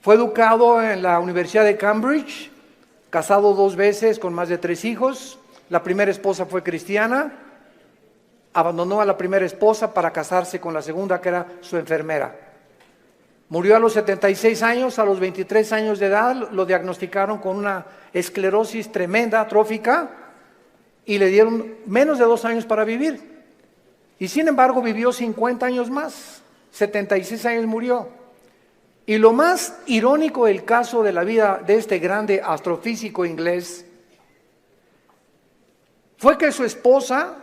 Fue educado en la Universidad de Cambridge, casado 2 veces con más de 3 hijos. La primera esposa fue cristiana, abandonó a la primera esposa para casarse con la segunda, que era su enfermera. Murió a los 76 años, a los 23 años de edad lo diagnosticaron con una esclerosis tremenda, atrófica, y le dieron menos de 2 años para vivir. Y sin embargo vivió 50 años más, 76 años murió. Y lo más irónico del caso de la vida de este grande astrofísico inglés fue que su esposa,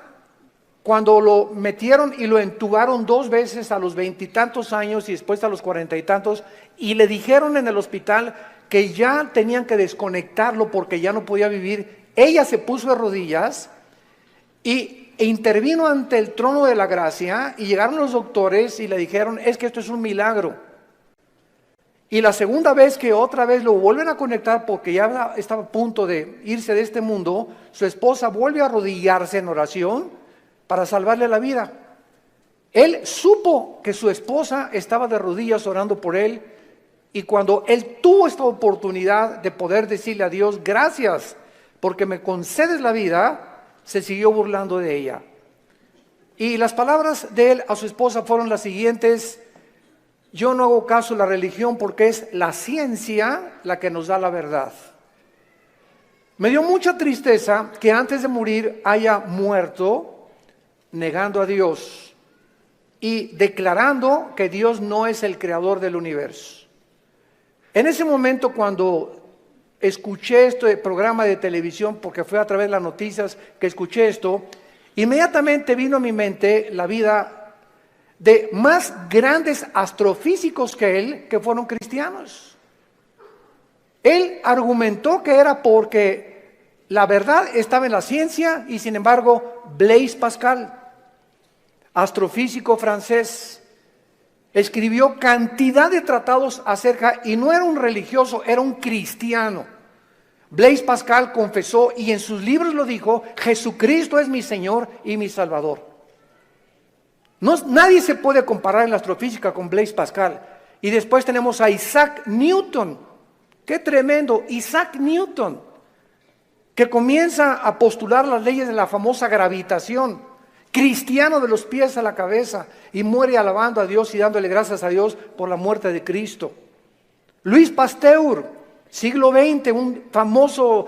cuando lo metieron y lo entubaron 2 veces a los 20 y tantos años y después a los 40 y tantos, y le dijeron en el hospital que ya tenían que desconectarlo porque ya no podía vivir, ella se puso de rodillas e intervino ante el trono de la gracia, y llegaron los doctores y le dijeron: es que esto es un milagro. Y la segunda vez que otra vez lo vuelven a conectar porque ya estaba a punto de irse de este mundo, su esposa vuelve a arrodillarse en oración para salvarle la vida. Él supo que su esposa estaba de rodillas orando por él, y cuando él tuvo esta oportunidad de poder decirle a Dios: gracias porque me concedes la vida, se siguió burlando de ella. Y las palabras de él a su esposa fueron las siguientes: yo no hago caso de la religión porque es la ciencia la que nos da la verdad. Me dio mucha tristeza que antes de morir haya muerto negando a Dios y declarando que Dios no es el creador del universo. En ese momento, cuando escuché este programa de televisión, porque fue a través de las noticias que escuché esto, inmediatamente vino a mi mente la vida de más grandes astrofísicos que él, que fueron cristianos. Él argumentó que era porque la verdad estaba en la ciencia, y sin embargo Blaise Pascal, astrofísico francés, escribió cantidad de tratados acerca, y no era un religioso, era un cristiano. Blaise Pascal confesó, y en sus libros lo dijo: Jesucristo es mi Señor y mi Salvador. Nadie se puede comparar en la astrofísica con Blaise Pascal. Y después tenemos a Isaac Newton. ¡Qué tremendo! Isaac Newton, que comienza a postular las leyes de la famosa gravitación, cristiano de los pies a la cabeza, y muere alabando a Dios y dándole gracias a Dios por la muerte de Cristo. Louis Pasteur, siglo XX, un famoso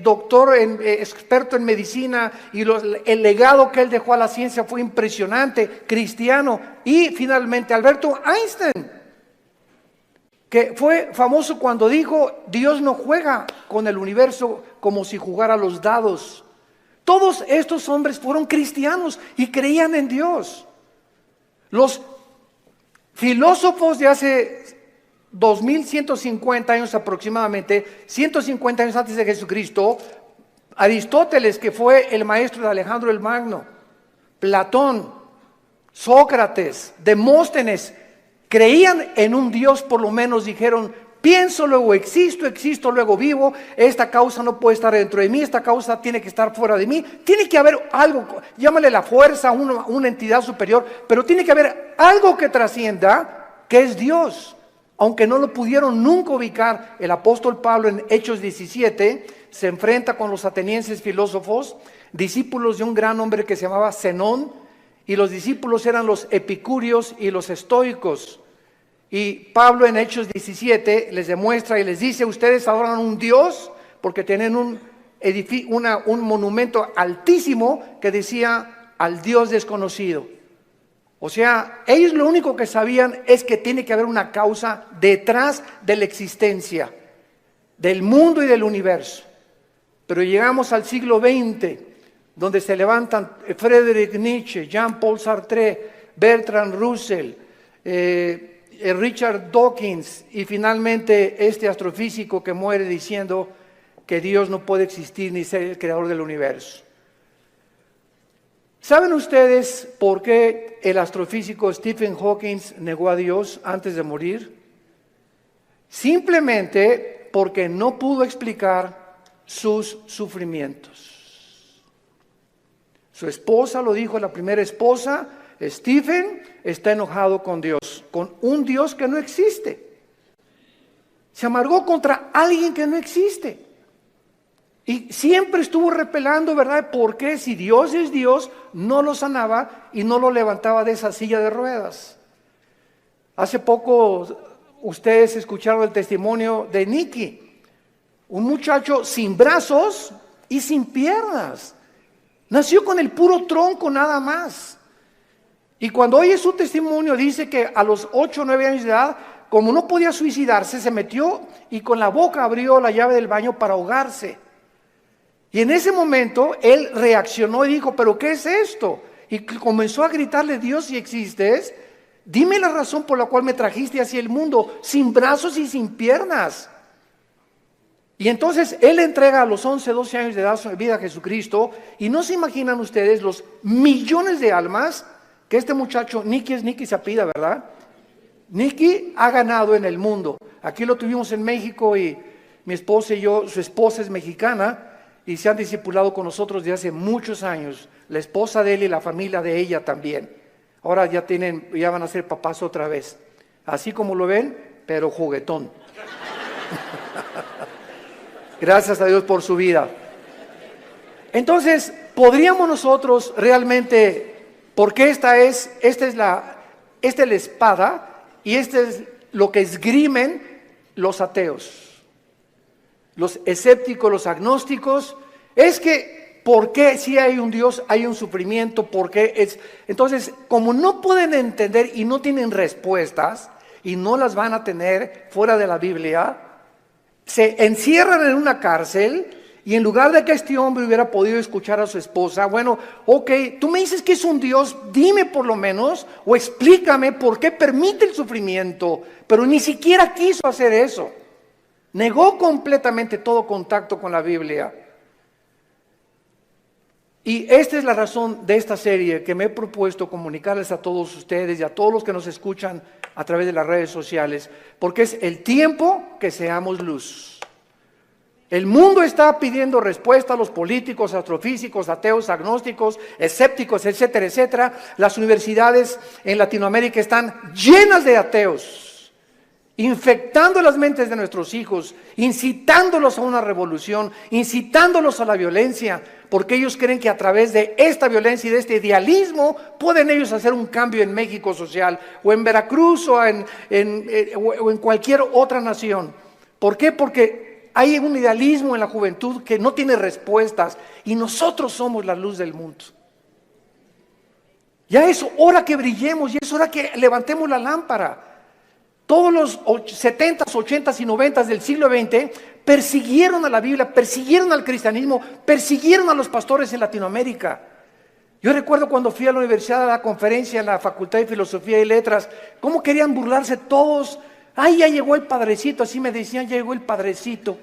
doctor, experto en medicina, y el legado que él dejó a la ciencia fue impresionante, cristiano. Y finalmente Alberto Einstein, que fue famoso cuando dijo: Dios no juega con el universo como si jugara los dados. Todos estos hombres fueron cristianos y creían en Dios. Los filósofos de hace 2150 años aproximadamente, 150 años antes de Jesucristo, Aristóteles, que fue el maestro de Alejandro el Magno, Platón, Sócrates, Demóstenes, creían en un Dios. Por lo menos dijeron: pienso, luego existo, existo, luego vivo, esta causa no puede estar dentro de mí, esta causa tiene que estar fuera de mí, tiene que haber algo, llámale la fuerza, una entidad superior, pero tiene que haber algo que trascienda, que es Dios. Aunque no lo pudieron nunca ubicar, el apóstol Pablo en Hechos 17 se enfrenta con los atenienses filósofos, discípulos de un gran hombre que se llamaba Zenón, y los discípulos eran los epicúreos y los estoicos. Y Pablo en Hechos 17 les demuestra y les dice: ustedes adoran un Dios porque tienen un monumento altísimo que decía: al Dios desconocido. O sea, ellos lo único que sabían es que tiene que haber una causa detrás de la existencia del mundo y del universo. Pero llegamos al siglo XX, donde se levantan Friedrich Nietzsche, Jean-Paul Sartre, Bertrand Russell, Richard Dawkins, y finalmente este astrofísico que muere diciendo que Dios no puede existir ni ser el creador del universo. ¿Saben ustedes por qué el astrofísico Stephen Hawking negó a Dios antes de morir? Simplemente porque no pudo explicar sus sufrimientos. Su esposa lo dijo, la primera esposa: Stephen está enojado con Dios, con un Dios que no existe. Se amargó contra alguien que no existe. Y siempre estuvo repelando, ¿verdad? ¿Por qué? Si Dios es Dios, no lo sanaba y no lo levantaba de esa silla de ruedas. Hace poco ustedes escucharon el testimonio de Nicky, un muchacho sin brazos y sin piernas. Nació con el puro tronco nada más. Y cuando oye su testimonio dice que a los 8 o 9 años de edad, como no podía suicidarse, se metió y con la boca abrió la llave del baño para ahogarse. Y en ese momento él reaccionó y dijo, ¿pero qué es esto? Y comenzó a gritarle, Dios, si existes, dime la razón por la cual me trajiste hacia el mundo, sin brazos y sin piernas. Y entonces él entrega a los 11, 12 años de edad su vida a Jesucristo. Y no se imaginan ustedes los millones de almas que este muchacho, Nicky se apellida, ¿verdad? Nicky ha ganado en el mundo. Aquí lo tuvimos en México y mi esposa y yo, su esposa es mexicana y se han discipulado con nosotros desde hace muchos años. La esposa de él y la familia de ella también. Ahora ya van a ser papás otra vez. Así como lo ven, pero juguetón. Gracias a Dios por su vida. Entonces, podríamos nosotros realmente, porque esta es la espada y este es lo que esgrimen los ateos, los escépticos, los agnósticos, es que ¿por qué si hay un Dios hay un sufrimiento? ¿Por qué es? Entonces, como no pueden entender y no tienen respuestas y no las van a tener fuera de la Biblia, se encierran en una cárcel y en lugar de que este hombre hubiera podido escuchar a su esposa, bueno, ok, tú me dices que es un Dios, dime por lo menos, o explícame por qué permite el sufrimiento, pero ni siquiera quiso hacer eso. Negó completamente todo contacto con la Biblia. Y esta es la razón de esta serie que me he propuesto comunicarles a todos ustedes y a todos los que nos escuchan a través de las redes sociales, porque es el tiempo que seamos luz. El mundo está pidiendo respuesta a los políticos, astrofísicos, ateos, agnósticos, escépticos, etcétera, etcétera. Las universidades en Latinoamérica están llenas de ateos, infectando las mentes de nuestros hijos, incitándolos a una revolución, incitándolos a la violencia, porque ellos creen que a través de esta violencia y de este idealismo pueden ellos hacer un cambio en México social, o en Veracruz, o en cualquier otra nación. ¿Por qué? Porque hay un idealismo en la juventud que no tiene respuestas y nosotros somos la luz del mundo. Ya es hora que brillemos, ya es hora que levantemos la lámpara. Todos los 70s, 80s y 90s del siglo XX persiguieron a la Biblia, persiguieron al cristianismo, persiguieron a los pastores en Latinoamérica. Yo recuerdo cuando fui a la universidad a la conferencia en la Facultad de Filosofía y Letras, cómo querían burlarse todos. Ay, ya llegó el padrecito, así me decían, ya llegó el padrecito.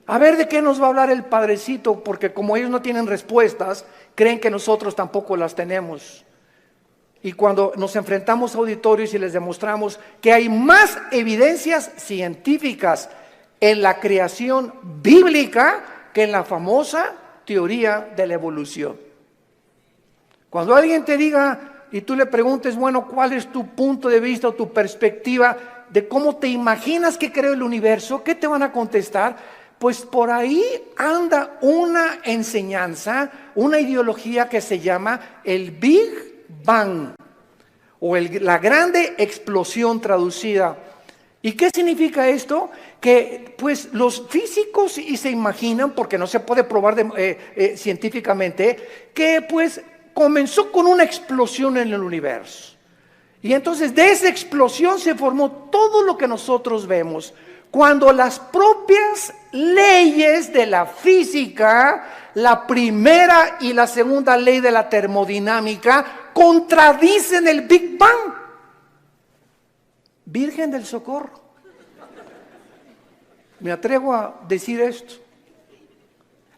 A ver de qué nos va a hablar el padrecito, porque como ellos no tienen respuestas, creen que nosotros tampoco las tenemos. Y cuando nos enfrentamos a auditorios y les demostramos que hay más evidencias científicas en la creación bíblica que en la famosa teoría de la evolución. Cuando alguien te diga y tú le preguntes, bueno, ¿cuál es tu punto de vista o tu perspectiva de cómo te imaginas que creó el universo? ¿Qué te van a contestar? Pues por ahí anda una enseñanza, una ideología que se llama el Big Bang o la grande explosión traducida. ¿Y qué significa esto? Que pues los físicos y se imaginan, porque no se puede probar científicamente, que pues comenzó con una explosión en el universo. Y entonces de esa explosión se formó todo lo que nosotros vemos. Cuando las propias leyes de la física, la primera y la segunda ley de la termodinámica, contradicen el Big Bang. Virgen del Socorro. Me atrevo a decir esto.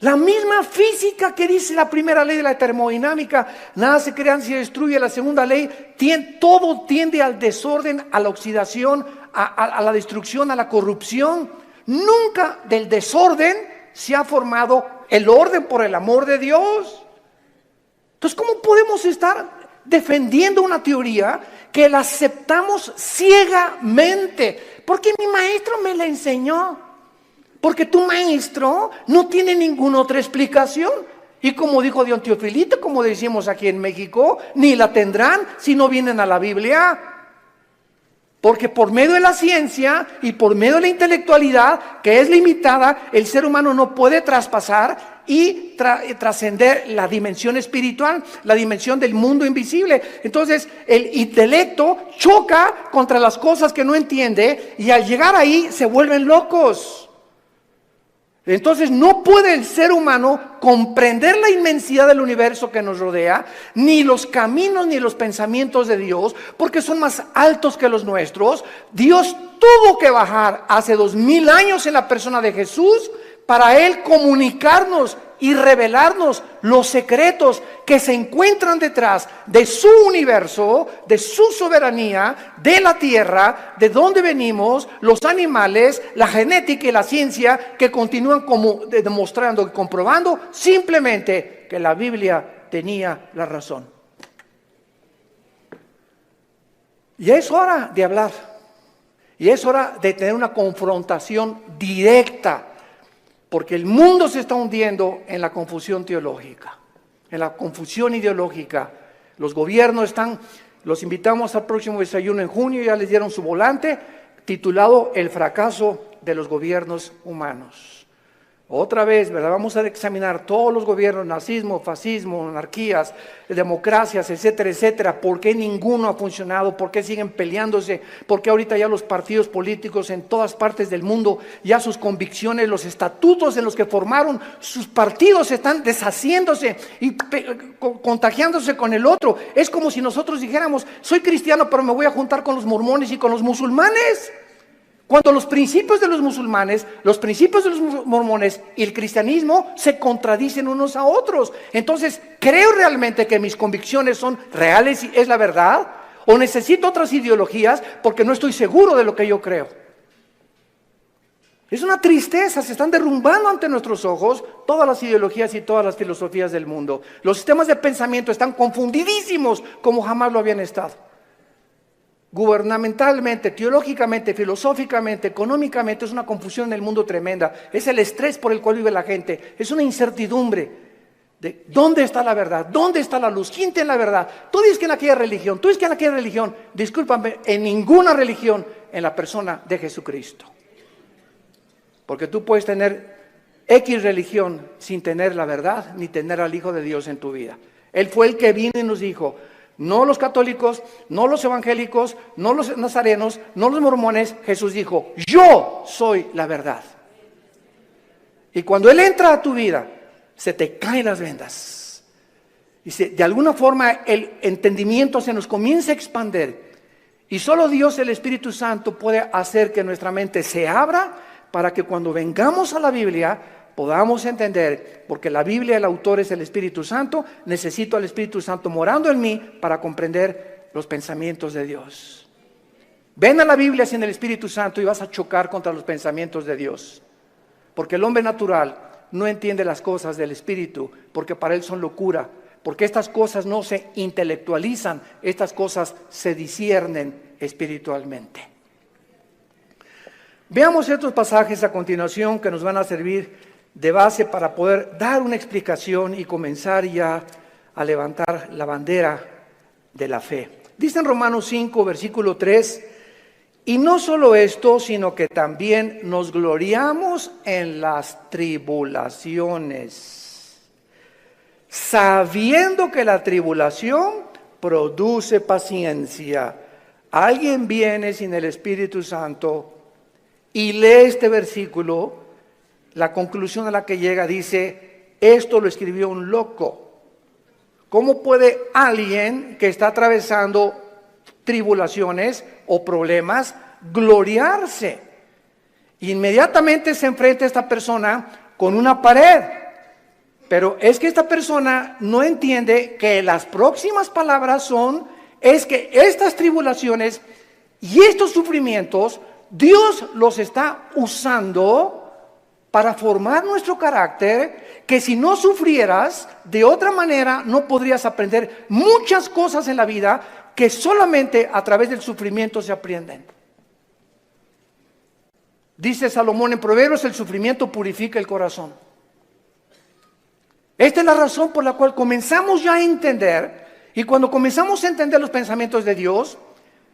La misma física que dice la primera ley de la termodinámica, nada se crea ni se destruye, la segunda ley, todo tiende al desorden, a la oxidación, a la destrucción, a la corrupción. Nunca del desorden se ha formado el orden, por el amor de Dios. Entonces, ¿cómo podemos estar defendiendo una teoría que la aceptamos ciegamente, porque mi maestro me la enseñó, porque tu maestro no tiene ninguna otra explicación. Y como dijo Don Teofilito, como decimos aquí en México, ni la tendrán si no vienen a la Biblia. Porque por medio de la ciencia y por medio de la intelectualidad, que es limitada, el ser humano no puede traspasar y trascender la dimensión espiritual, la dimensión del mundo invisible. Entonces el intelecto choca contra las cosas que no entiende y al llegar ahí se vuelven locos. Entonces no puede el ser humano comprender la inmensidad del universo que nos rodea, ni los caminos ni los pensamientos de Dios, porque son más altos que los nuestros. Dios tuvo que bajar hace 2000 años en la persona de Jesús para Él comunicarnos y revelarnos los secretos que se encuentran detrás de su universo, de su soberanía, de la tierra, de dónde venimos, los animales, la genética y la ciencia que continúan como demostrando y comprobando simplemente que la Biblia tenía la razón. Y es hora de hablar, y es hora de tener una confrontación directa, porque el mundo se está hundiendo en la confusión teológica, en la confusión ideológica. Los gobiernos los invitamos al próximo desayuno en junio, ya les dieron su volante, titulado El fracaso de los gobiernos humanos. Otra vez, ¿verdad? Vamos a examinar todos los gobiernos, nazismo, fascismo, monarquías, democracias, etcétera, etcétera. ¿Por qué ninguno ha funcionado? ¿Por qué siguen peleándose? ¿Por qué ahorita ya los partidos políticos en todas partes del mundo, ya sus convicciones, los estatutos en los que formaron sus partidos están deshaciéndose y contagiándose con el otro? Es como si nosotros dijéramos, soy cristiano, pero me voy a juntar con los mormones y con los musulmanes. Cuando los principios de los musulmanes, los principios de los mormones y el cristianismo se contradicen unos a otros. Entonces, ¿creo realmente que mis convicciones son reales y es la verdad? ¿O necesito otras ideologías porque no estoy seguro de lo que yo creo? Es una tristeza, se están derrumbando ante nuestros ojos todas las ideologías y todas las filosofías del mundo. Los sistemas de pensamiento están confundidísimos como jamás lo habían estado. Gubernamentalmente, teológicamente, filosóficamente, económicamente, es una confusión en el mundo tremenda. Es el estrés por el cual vive la gente. Es una incertidumbre de dónde está la verdad, dónde está la luz, quién tiene la verdad. Tú dices que en aquella religión, tú dices que en aquella religión. Discúlpame, en ninguna religión en la persona de Jesucristo. Porque tú puedes tener X religión sin tener la verdad, ni tener al Hijo de Dios en tu vida. Él fue el que vino y nos dijo, no los católicos, no los evangélicos, no los nazarenos, no los mormones. Jesús dijo, yo soy la verdad. Y cuando Él entra a tu vida, se te caen las vendas. Y de alguna forma el entendimiento se nos comienza a expandir. Y solo Dios, el Espíritu Santo, puede hacer que nuestra mente se abra para que cuando vengamos a la Biblia podamos entender, porque la Biblia, el autor es el Espíritu Santo, necesito al Espíritu Santo morando en mí para comprender los pensamientos de Dios. Ven a la Biblia sin el Espíritu Santo y vas a chocar contra los pensamientos de Dios, porque el hombre natural no entiende las cosas del Espíritu, porque para él son locura, porque estas cosas no se intelectualizan, estas cosas se disciernen espiritualmente. Veamos estos pasajes a continuación que nos van a servir de base para poder dar una explicación y comenzar ya a levantar la bandera de la fe. Dice en Romanos 5, versículo 3, y no solo esto, sino que también nos gloriamos en las tribulaciones, sabiendo que la tribulación produce paciencia. Alguien viene sin el Espíritu Santo y lee este versículo, la conclusión a la que llega dice, esto lo escribió un loco. ¿Cómo puede alguien que está atravesando tribulaciones o problemas gloriarse? Inmediatamente se enfrenta esta persona con una pared. Pero es que esta persona no entiende que las próximas palabras es que estas tribulaciones y estos sufrimientos Dios los está usando para formar nuestro carácter, que si no sufrieras de otra manera no podrías aprender muchas cosas en la vida que solamente a través del sufrimiento se aprenden. Dice Salomón en Proverbios, el sufrimiento purifica el corazón. Esta es la razón por la cual comenzamos ya a entender, y cuando comenzamos a entender los pensamientos de Dios,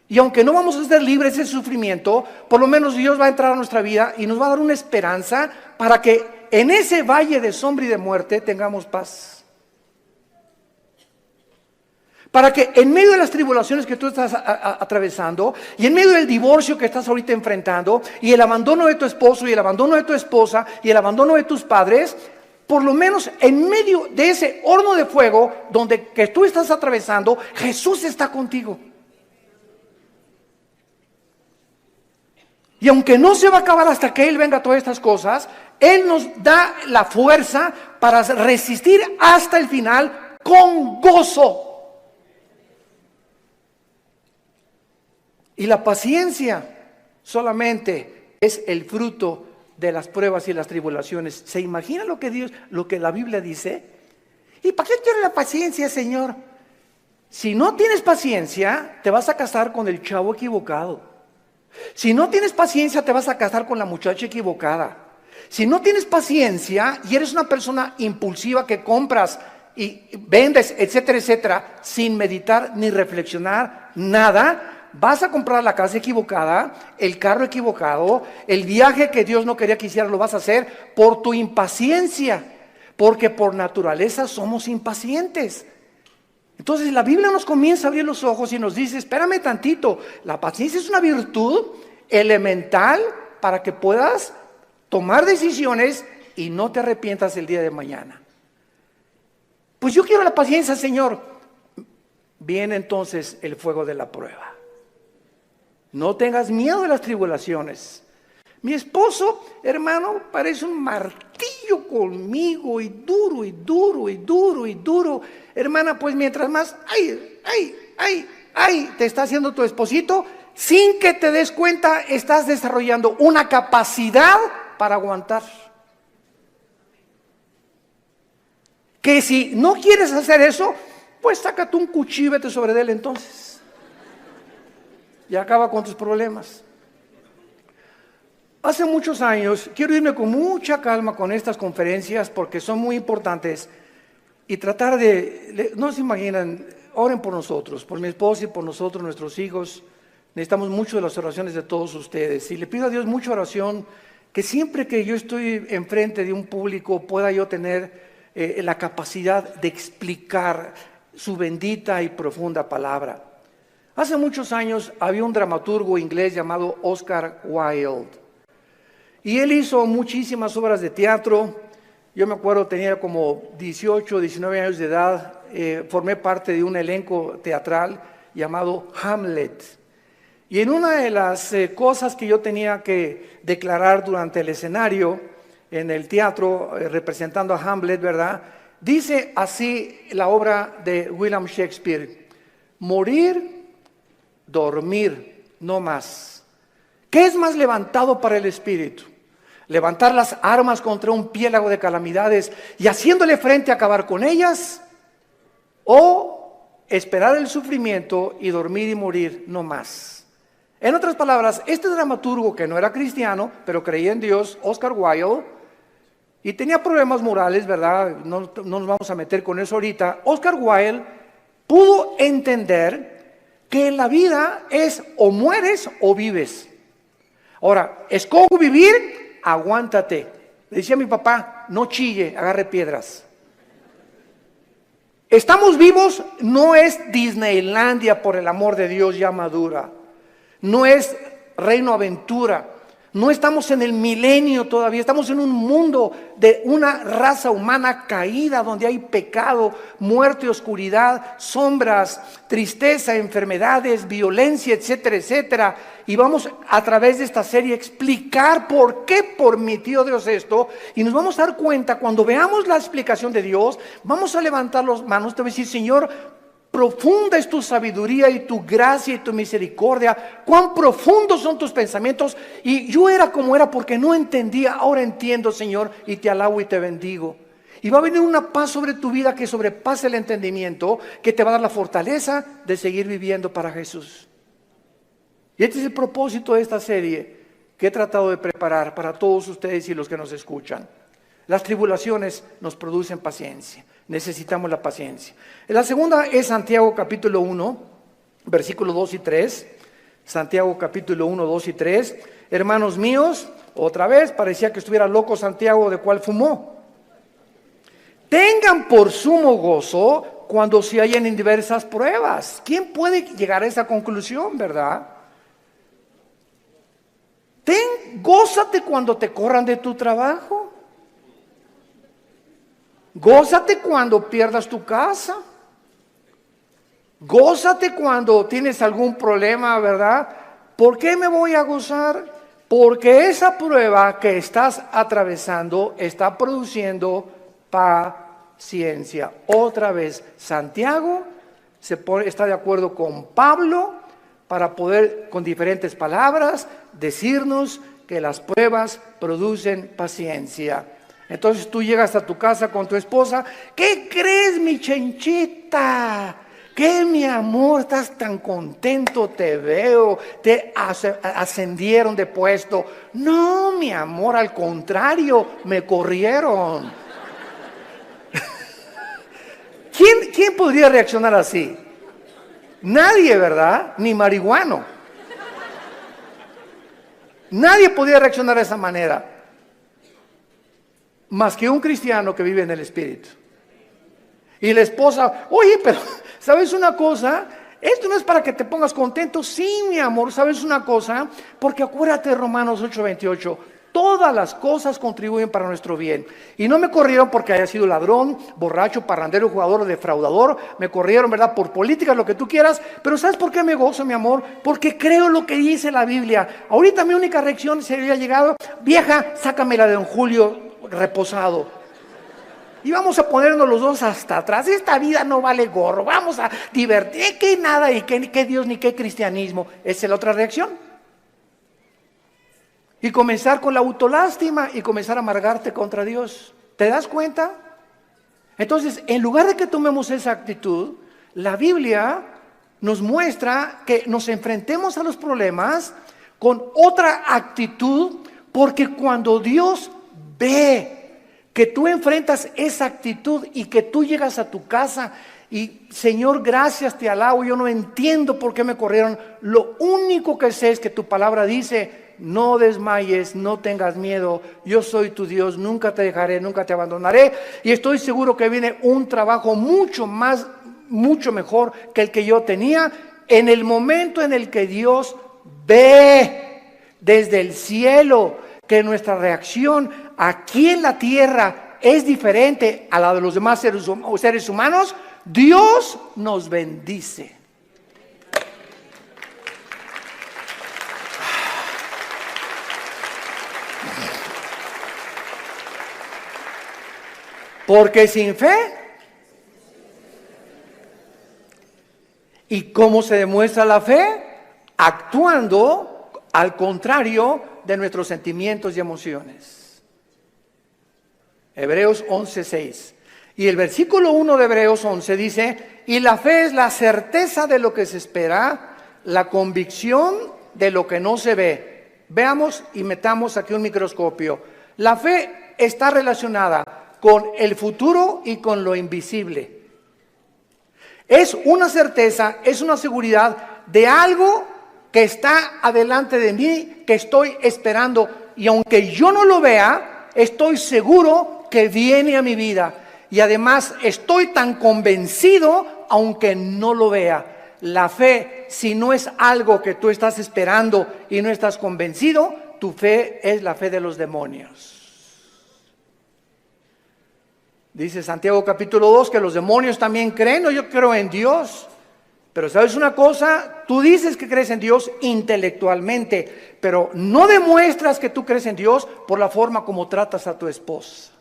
y aunque no vamos a ser libres del sufrimiento, por lo menos Dios va a entrar a nuestra vida y nos va a dar una esperanza para que en ese valle de sombra y de muerte tengamos paz. Para que en medio de las tribulaciones que tú estás atravesando, y en medio del divorcio que estás ahorita enfrentando, y el abandono de tu esposo, y el abandono de tu esposa, y el abandono de tus padres, por lo menos en medio de ese horno de fuego que tú estás atravesando, Jesús está contigo. Y aunque no se va a acabar hasta que Él venga a todas estas cosas, Él nos da la fuerza para resistir hasta el final con gozo. Y la paciencia solamente es el fruto de las pruebas y las tribulaciones. ¿Se imagina lo que la Biblia dice? ¿Y para qué quiere la paciencia, Señor? Si no tienes paciencia, te vas a casar con el chavo equivocado. Si no tienes paciencia, te vas a casar con la muchacha equivocada. Si no tienes paciencia y eres una persona impulsiva que compras y vendes, etcétera, etcétera, sin meditar ni reflexionar nada, vas a comprar la casa equivocada, el carro equivocado, el viaje que Dios no quería que hicieras lo vas a hacer por tu impaciencia, porque por naturaleza somos impacientes. Entonces la Biblia nos comienza a abrir los ojos y nos dice, espérame tantito, la paciencia es una virtud elemental para que puedas tomar decisiones y no te arrepientas el día de mañana. Pues yo quiero la paciencia, Señor. Viene entonces el fuego de la prueba. No tengas miedo de las tribulaciones. Mi esposo, hermano, parece un martillo conmigo y duro y duro y duro y duro. Hermana, pues mientras más, te está haciendo tu esposito, sin que te des cuenta, estás desarrollando una capacidad para aguantar. Que si no quieres hacer eso, pues sácate un cuchillo y vete sobre él entonces. Y acaba con tus problemas. Hace muchos años, quiero irme con mucha calma con estas conferencias porque son muy importantes y tratar no se imaginan, oren por nosotros, por mi esposa y por nosotros, nuestros hijos. Necesitamos mucho de las oraciones de todos ustedes y le pido a Dios mucha oración, que siempre que yo estoy enfrente de un público pueda yo tener la capacidad de explicar su bendita y profunda palabra. Hace muchos años había un dramaturgo inglés llamado Oscar Wilde y él hizo muchísimas obras de teatro. Yo me acuerdo, tenía como 18, 19 años de edad, formé parte de un elenco teatral llamado Hamlet. Y en una de las cosas que yo tenía que declarar durante el escenario, en el teatro, representando a Hamlet, ¿verdad? Dice así la obra de William Shakespeare: morir, dormir, no más. ¿Qué es más levantado para el espíritu? ¿Levantar las armas contra un piélago de calamidades y haciéndole frente a acabar con ellas? ¿O esperar el sufrimiento y dormir y morir, no más? En otras palabras, este dramaturgo que no era cristiano, pero creía en Dios, Oscar Wilde, y tenía problemas morales, ¿verdad? No nos vamos a meter con eso ahorita. Oscar Wilde pudo entender que en la vida es o mueres o vives. Ahora, escojo vivir, aguántate. Le decía a mi papá, no chille, agarre piedras. Estamos vivos, no es Disneylandia, por el amor de Dios, ya madura. No es Reino Aventura. No estamos en el milenio todavía, estamos en un mundo de una raza humana caída, donde hay pecado, muerte, oscuridad, sombras, tristeza, enfermedades, violencia, etcétera, etcétera. Y vamos a través de esta serie a explicar por qué permitió Dios esto. Y nos vamos a dar cuenta, cuando veamos la explicación de Dios, vamos a levantar las manos, te voy a decir, Señor, profunda es tu sabiduría y tu gracia y tu misericordia. Cuán profundos son tus pensamientos. Y yo era como era porque no entendía. Ahora entiendo, Señor, y te alabo y te bendigo. Y va a venir una paz sobre tu vida que sobrepase el entendimiento, que te va a dar la fortaleza de seguir viviendo para Jesús. Y este es el propósito de esta serie que he tratado de preparar para todos ustedes y los que nos escuchan. Las tribulaciones nos producen paciencia. Necesitamos la paciencia. La segunda es Santiago capítulo 1, versículos 2 y 3. Santiago capítulo 1, 2 y 3. Hermanos míos, otra vez, parecía que estuviera loco Santiago, de cuál fumó. Tengan por sumo gozo cuando se hallen en diversas pruebas. ¿Quién puede llegar a esa conclusión, verdad? Gózate cuando te corran de tu trabajo. Gózate cuando pierdas tu casa. Gózate cuando tienes algún problema, ¿verdad? ¿Por qué me voy a gozar? Porque esa prueba que estás atravesando está produciendo paciencia. Otra vez, Santiago está de acuerdo con Pablo para poder, con diferentes palabras, decirnos que las pruebas producen paciencia. Entonces tú llegas a tu casa con tu esposa. ¿Qué crees, mi chenchita? ¿Qué, mi amor? Estás tan contento, te veo. Te ascendieron de puesto. No, mi amor, al contrario, me corrieron. ¿Quién podría reaccionar así? Nadie, ¿verdad? Ni marihuano. Nadie podría reaccionar de esa manera. Más que un cristiano que vive en el Espíritu. Y la esposa, oye, pero ¿sabes una cosa? Esto no es para que te pongas contento. Sí, mi amor, ¿sabes una cosa? Porque acuérdate de Romanos 8:28. Todas las cosas contribuyen para nuestro bien. Y no me corrieron porque haya sido ladrón, borracho, parrandero, jugador o defraudador. Me corrieron, ¿verdad? Por políticas, lo que tú quieras. Pero ¿sabes por qué me gozo, mi amor? Porque creo lo que dice la Biblia. Ahorita mi única reacción se había llegado. Vieja, sácamela de don Julio reposado. Y vamos a ponernos los dos hasta atrás. Esta vida no vale gorro. Vamos a divertir. Que nada, y que Dios, ni qué cristianismo. Esa es la otra reacción. Y comenzar con la autolástima y comenzar a amargarte contra Dios. ¿Te das cuenta? Entonces, en lugar de que tomemos esa actitud, la Biblia nos muestra que nos enfrentemos a los problemas con otra actitud, porque cuando Dios ve que tú enfrentas esa actitud y que tú llegas a tu casa y Señor, gracias, te alabo, yo no entiendo por qué me corrieron, lo único que sé es que tu palabra dice: no desmayes, no tengas miedo, yo soy tu Dios, nunca te dejaré, nunca te abandonaré. Y estoy seguro que viene un trabajo mucho mejor que el que yo tenía. En el momento en el que Dios ve desde el cielo que nuestra reacción aquí en la tierra es diferente a la de los demás seres humanos, Dios nos bendice. Porque sin fe, ¿y cómo se demuestra la fe? Actuando al contrario de nuestros sentimientos y emociones. Hebreos 11:6. Y el versículo 1 de Hebreos 11 dice: y la fe es la certeza de lo que se espera, la convicción de lo que no se ve. Veamos y metamos aquí un microscopio. La fe está relacionada con el futuro y con lo invisible. Es una certeza, es una seguridad de algo que está adelante de mí, que estoy esperando, y aunque yo no lo vea, estoy seguro que viene a mi vida. Y además estoy tan convencido aunque no lo vea. La fe, si no es algo que tú estás esperando y no estás convencido, tu fe es la fe de los demonios. Dice Santiago capítulo 2 que los demonios también creen. No, yo creo en Dios. Pero ¿sabes una cosa? Tú dices que crees en Dios intelectualmente, pero no demuestras que tú crees en Dios por la forma como tratas a tu esposa,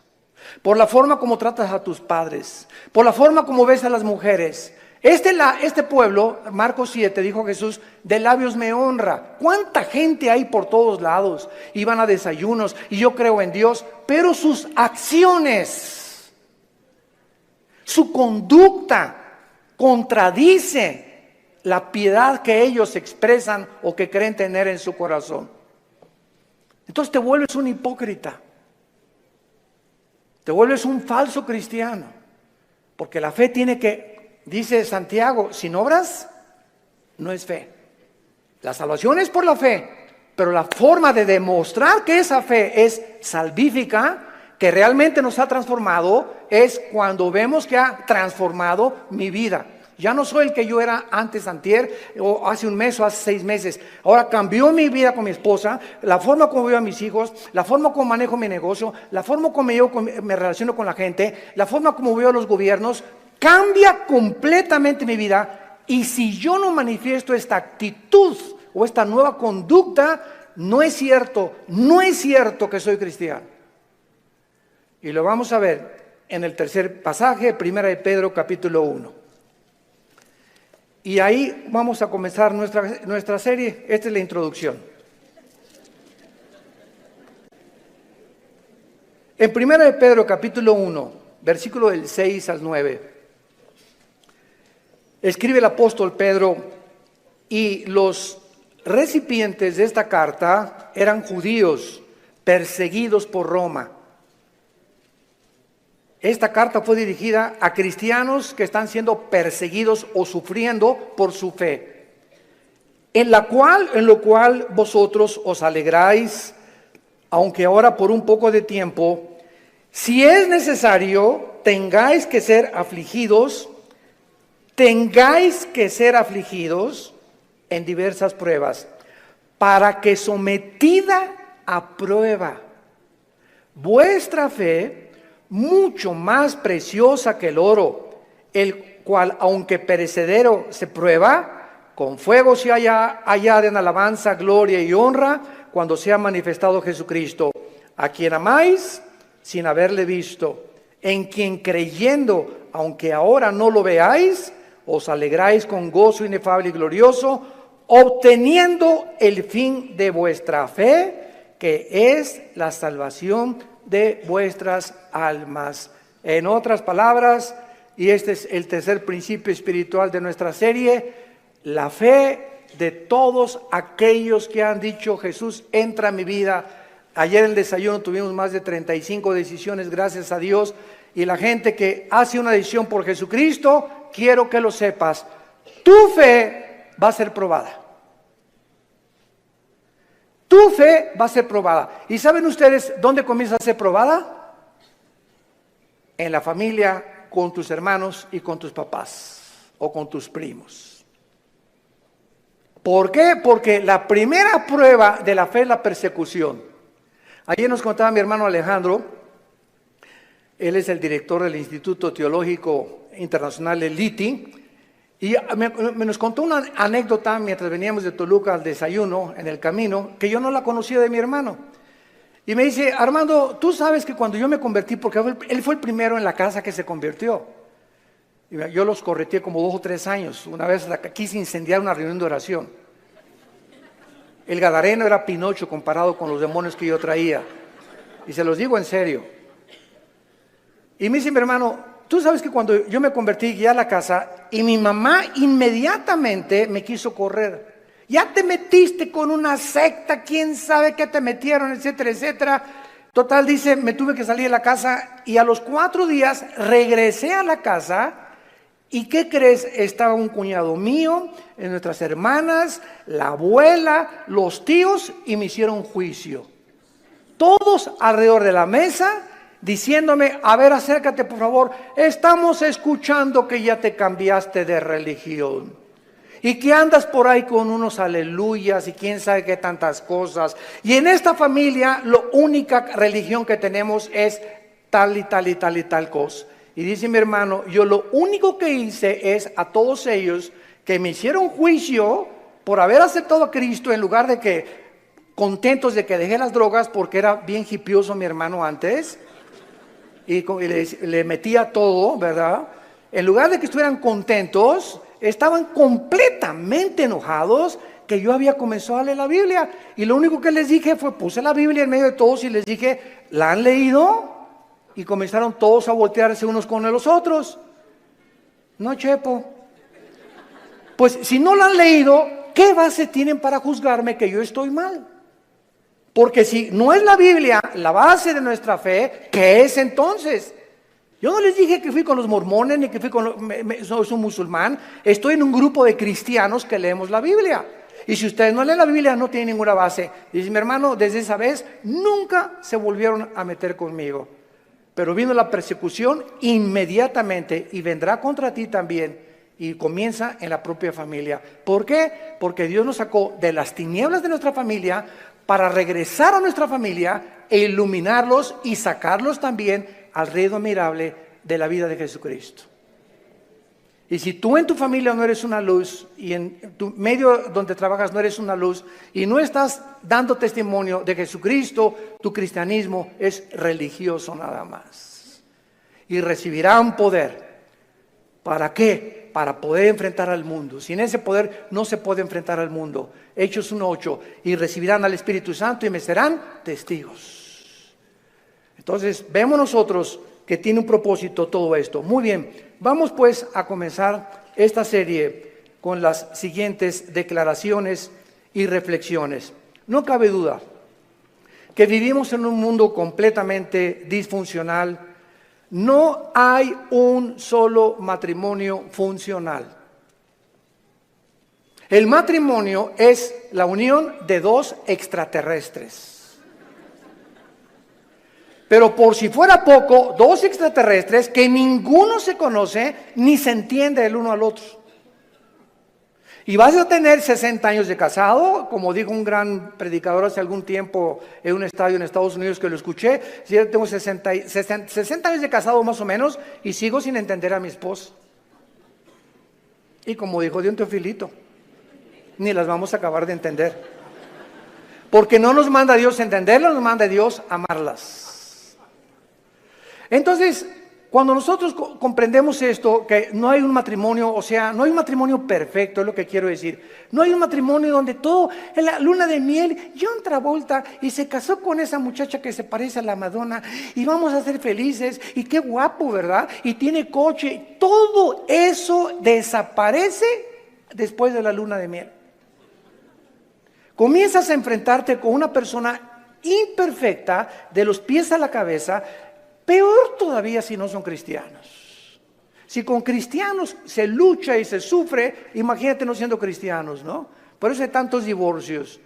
por la forma como tratas a tus padres, por la forma como ves a las mujeres. Este pueblo, Marcos 7, dijo Jesús, de labios me honra. ¿Cuánta gente hay por todos lados? Y van a desayunos, y yo creo en Dios, pero sus acciones Su conducta contradice la piedad que ellos expresan o que creen tener en su corazón. Entonces te vuelves un hipócrita. Te vuelves un falso cristiano. Porque la fe tiene que, dice Santiago, sin obras no es fe. La salvación es por la fe, pero la forma de demostrar que esa fe es salvífica, que realmente nos ha transformado, es cuando vemos que ha transformado mi vida. Ya no soy el que yo era antes, antier, o hace un mes o hace 6 meses. Ahora cambió mi vida con mi esposa, la forma como veo a mis hijos, la forma como manejo mi negocio, la forma como me relaciono con la gente, la forma como veo a los gobiernos. Cambia completamente mi vida. Y si yo no manifiesto esta actitud o esta nueva conducta, no es cierto que soy cristiano. Y lo vamos a ver en el tercer pasaje, 1 de Pedro capítulo 1. Y ahí vamos a comenzar nuestra serie. Esta es la introducción. En 1 de Pedro capítulo 1, versículo del 6 al 9, escribe el apóstol Pedro, y los recipientes de esta carta eran judíos perseguidos por Roma. Esta carta fue dirigida a cristianos que están siendo perseguidos o sufriendo por su fe, en lo cual vosotros os alegráis, aunque ahora por un poco de tiempo, si es necesario, tengáis que ser afligidos en diversas pruebas, para que sometida a prueba vuestra fe, mucho más preciosa que el oro, el cual, aunque perecedero, se prueba, con fuego se hallada en alabanza, gloria y honra, cuando sea manifestado Jesucristo, a quien amáis sin haberle visto, en quien creyendo, aunque ahora no lo veáis, os alegráis con gozo inefable y glorioso, obteniendo el fin de vuestra fe, que es la salvación de vuestras almas. En otras palabras, y este es el tercer principio espiritual de nuestra serie, la fe de todos aquellos que han dicho: Jesús, entra en mi vida. Ayer en el desayuno tuvimos más de 35 decisiones, gracias a Dios, y la gente que hace una decisión por Jesucristo, quiero que lo sepas, tu fe va a ser probada. Tu fe va a ser probada. ¿Y saben ustedes dónde comienza a ser probada? En la familia, con tus hermanos y con tus papás o con tus primos. ¿Por qué? Porque la primera prueba de la fe es la persecución. Ayer nos contaba mi hermano Alejandro, él es el director del Instituto Teológico Internacional, el ITI, y nos contó una anécdota mientras veníamos de Toluca al desayuno en el camino, que yo no la conocía de mi hermano. Y me dice: Armando, tú sabes que cuando yo me convertí, porque él fue el primero en la casa que se convirtió. Y yo los correteé como 2 o 3 años. Una vez quise incendiar una reunión de oración. El gadareno era Pinocho comparado con los demonios que yo traía. Y se los digo en serio. Y me dice mi hermano: tú sabes que cuando yo me convertí, guié a la casa, y mi mamá inmediatamente me quiso correr. Ya te metiste con una secta, quién sabe qué te metieron, etcétera, etcétera. Total, dice, me tuve que salir de la casa, y a los 4 días regresé a la casa. ¿Y qué crees? Estaba un cuñado mío, nuestras hermanas, la abuela, los tíos, y me hicieron juicio. Todos alrededor de la mesa, diciéndome: a ver, acércate por favor, estamos escuchando que ya te cambiaste de religión y que andas por ahí con unos aleluyas y quién sabe qué tantas cosas, y en esta familia la única religión que tenemos es tal y tal y tal y tal cosa. Y dice mi hermano: yo lo único que hice es a todos ellos que me hicieron juicio por haber aceptado a Cristo, en lugar de que contentos de que dejé las drogas, porque era bien hipioso mi hermano antes, y le metía todo, ¿verdad? En lugar de que estuvieran contentos, estaban completamente enojados que yo había comenzado a leer la Biblia. Y lo único que les dije fue, puse la Biblia en medio de todos y les dije: ¿la han leído? Y comenzaron todos a voltearse unos con los otros. No, Chepo. Pues si no lo han leído, ¿qué base tienen para juzgarme que yo estoy mal? Porque si no es la Biblia la base de nuestra fe, ¿qué es entonces? Yo no les dije que fui con los mormones ni que fui con soy un musulmán. Estoy en un grupo de cristianos que leemos la Biblia. Y si ustedes no leen la Biblia, no tienen ninguna base. Dice mi hermano, desde esa vez nunca se volvieron a meter conmigo. Pero vino la persecución inmediatamente y vendrá contra ti también. Y comienza en la propia familia. ¿Por qué? Porque Dios nos sacó de las tinieblas de nuestra familia para regresar a nuestra familia e iluminarlos y sacarlos también al reino admirable de la vida de Jesucristo. Y si tú en tu familia no eres una luz y en tu medio donde trabajas no eres una luz y no estás dando testimonio de Jesucristo, tu cristianismo es religioso nada más. Y recibirán poder. ¿Para qué? Para poder enfrentar al mundo. Sin ese poder no se puede enfrentar al mundo. Hechos 1:8. Y recibirán al Espíritu Santo y me serán testigos. Entonces vemos nosotros que tiene un propósito todo esto. Muy bien, vamos pues a comenzar esta serie con las siguientes declaraciones y reflexiones. No cabe duda que vivimos en un mundo completamente disfuncional. No hay un solo matrimonio funcional. El matrimonio es la unión de dos extraterrestres. Pero por si fuera poco, dos extraterrestres que ninguno se conoce ni se entiende el uno al otro. Y vas a tener 60 años de casado, como dijo un gran predicador hace algún tiempo en un estadio en Estados Unidos que lo escuché. Yo tengo 60 años de casado más o menos y sigo sin entender a mi esposa. Y como dijo Dion Teofilito, ni las vamos a acabar de entender. Porque no nos manda Dios a entenderlas, nos manda Dios a amarlas. Entonces, cuando nosotros comprendemos esto, que no hay un matrimonio, o sea, no hay un matrimonio perfecto, es lo que quiero decir. No hay un matrimonio donde todo, en la luna de miel, John Travolta y se casó con esa muchacha que se parece a la Madonna y vamos a ser felices y qué guapo, ¿verdad? Y tiene coche. Todo eso desaparece después de la luna de miel. Comienzas a enfrentarte con una persona imperfecta de los pies a la cabeza. Peor todavía si no son cristianos. Si con cristianos se lucha y se sufre, imagínate no siendo cristianos, ¿no? Por eso hay tantos divorcios.